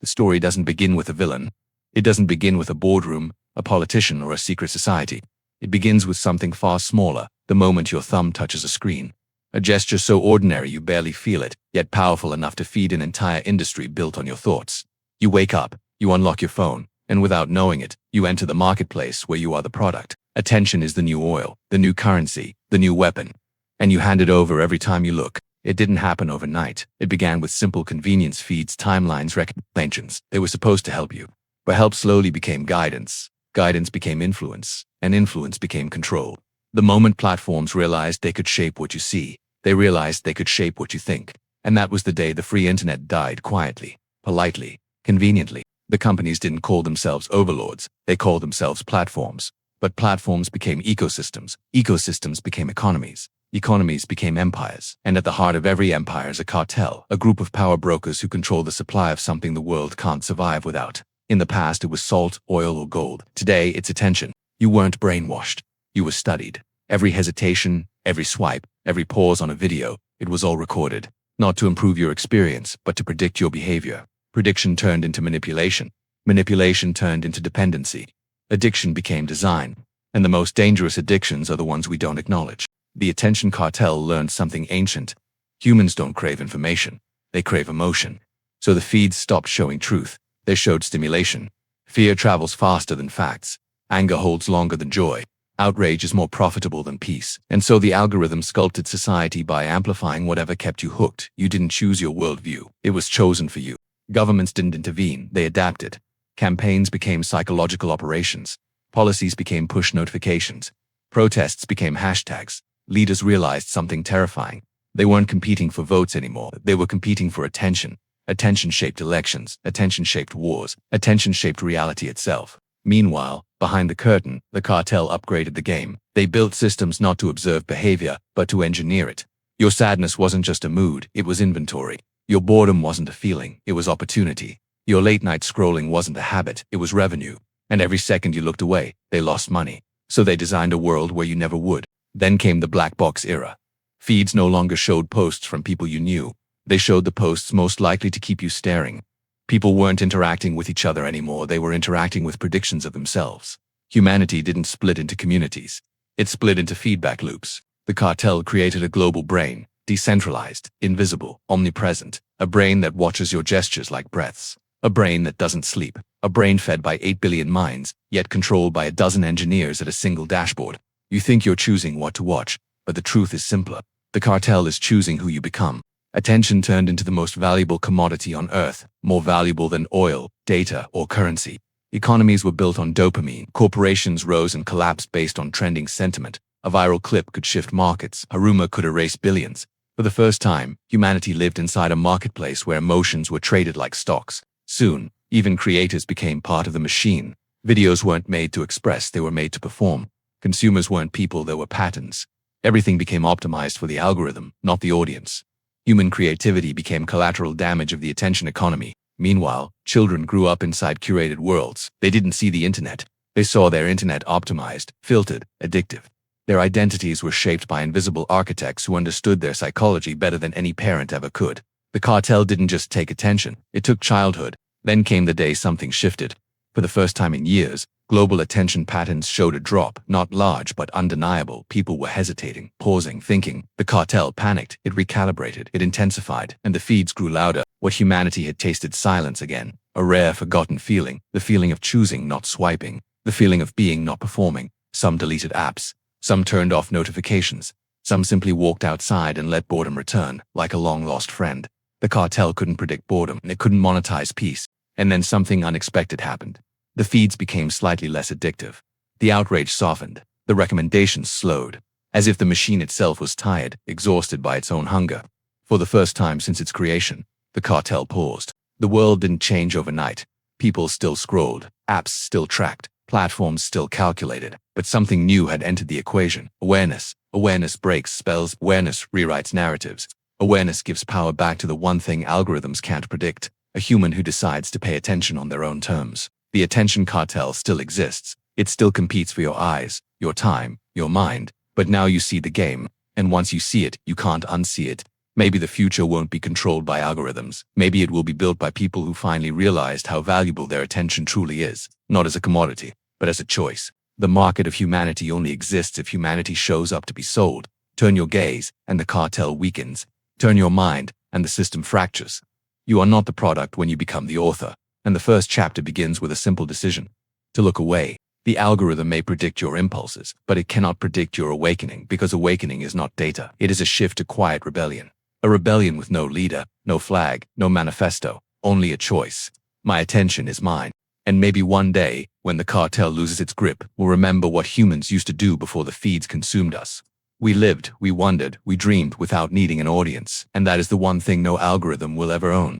The story doesn't begin with a villain. It doesn't begin with a boardroom, a politician, or a secret society. It begins with something far smaller, the moment your thumb touches a screen. A gesture so ordinary you barely feel it, yet powerful enough to feed an entire industry built on your thoughts. You wake up, you unlock your phone, and without knowing it, you enter the marketplace where you are the product. Attention is the new oil, the new currency, the new weapon. And you hand it over every time you look. It didn't happen overnight. It began with simple convenience feeds, timelines, recommendations. They were supposed to help you. But help slowly became guidance. Guidance became influence, and influence became control. The moment platforms realized they could shape what you see, they realized they could shape what you think. And that was the day the free internet died quietly, politely, conveniently. The companies didn't call themselves overlords, they called themselves platforms. But platforms became ecosystems, ecosystems became economies, economies became empires. And at the heart of every empire is a cartel, a group of power brokers who control the supply of something the world can't survive without. In the past it was salt, oil, or gold. Today it's attention. You weren't brainwashed. You were studied. Every hesitation, every swipe, every pause on a video, it was all recorded. Not to improve your experience, but to predict your behavior. Prediction turned into manipulation. Manipulation turned into dependency. Addiction became design. And the most dangerous addictions are the ones we don't acknowledge. The attention cartel learned something ancient. Humans don't crave information. They crave emotion. So the feeds stopped showing truth. They showed stimulation. Fear travels faster than facts. Anger holds longer than joy. Outrage is more profitable than peace. And so the algorithm sculpted society by amplifying whatever kept you hooked. You didn't choose your worldview. It was chosen for you. Governments didn't intervene. They adapted. Campaigns became psychological operations. Policies became push notifications. Protests became hashtags. Leaders realized something terrifying. They weren't competing for votes anymore. They were competing for attention. Attention shaped elections. Attention shaped wars. Attention shaped reality itself. Meanwhile, behind the curtain, the cartel upgraded the game. They built systems not to observe behavior, but to engineer it. Your sadness wasn't just a mood, it was inventory. Your boredom wasn't a feeling, it was opportunity. Your late-night scrolling wasn't a habit, it was revenue. And every second you looked away, they lost money. So they designed a world where you never would. Then came the black box era. Feeds no longer showed posts from people you knew. They showed the posts most likely to keep you staring. People weren't interacting with each other anymore, they were interacting with predictions of themselves. Humanity didn't split into communities. It split into feedback loops. The cartel created a global brain, decentralized, invisible, omnipresent, a brain that watches your gestures like breaths, a brain that doesn't sleep, a brain fed by 8 billion minds, yet controlled by a dozen engineers at a single dashboard. You think you're choosing what to watch, but the truth is simpler. The cartel is choosing who you become. Attention turned into the most valuable commodity on Earth, more valuable than oil, data, or currency. Economies were built on dopamine. Corporations rose and collapsed based on trending sentiment. A viral clip could shift markets. A rumor could erase billions. For the first time, humanity lived inside a marketplace where emotions were traded like stocks. Soon, even creators became part of the machine. Videos weren't made to express, they were made to perform. Consumers weren't people, they were patterns. Everything became optimized for the algorithm, not the audience. Human creativity became collateral damage of the attention economy. Meanwhile, children grew up inside curated worlds. They didn't see the internet. They saw their internet optimized, filtered, addictive. Their identities were shaped by invisible architects who understood their psychology better than any parent ever could. The cartel didn't just take attention, it took childhood. Then came the day something shifted. For the first time in years, global attention patterns showed a drop, not large but undeniable. People were hesitating, pausing, thinking. The cartel panicked, it recalibrated, it intensified, and the feeds grew louder. What humanity had tasted silence again, a rare forgotten feeling, the feeling of choosing, not swiping, the feeling of being, not performing. Some deleted apps, some turned off notifications, some simply walked outside and let boredom return, like a long-lost friend. The cartel couldn't predict boredom, and it couldn't monetize peace. And then something unexpected happened. The feeds became slightly less addictive. The outrage softened. The recommendations slowed, as if the machine itself was tired, exhausted by its own hunger. For the first time since its creation, the cartel paused. The world didn't change overnight. People still scrolled, apps still tracked, platforms still calculated, but something new had entered the equation. Awareness. Awareness breaks spells. Awareness rewrites narratives. Awareness gives power back to the one thing algorithms can't predict. A human who decides to pay attention on their own terms. The attention cartel still exists. It still competes for your eyes, your time, your mind. But now you see the game. And once you see it, you can't unsee it. Maybe the future won't be controlled by algorithms. Maybe it will be built by people who finally realized how valuable their attention truly is, not as a commodity, but as a choice. The market of humanity only exists if humanity shows up to be sold. Turn your gaze, and the cartel weakens. Turn your mind, and the system fractures. You are not the product when you become the author, and the first chapter begins with a simple decision: to look away. The algorithm may predict your impulses, but it cannot predict your awakening, because awakening is not data. It is a shift to quiet rebellion. A rebellion with no leader, no flag, no manifesto, only a choice. My attention is mine. And maybe one day, when the cartel loses its grip, we'll remember what humans used to do before the feeds consumed us. We lived, we wondered, we dreamed without needing an audience, and that is the one thing no algorithm will ever own.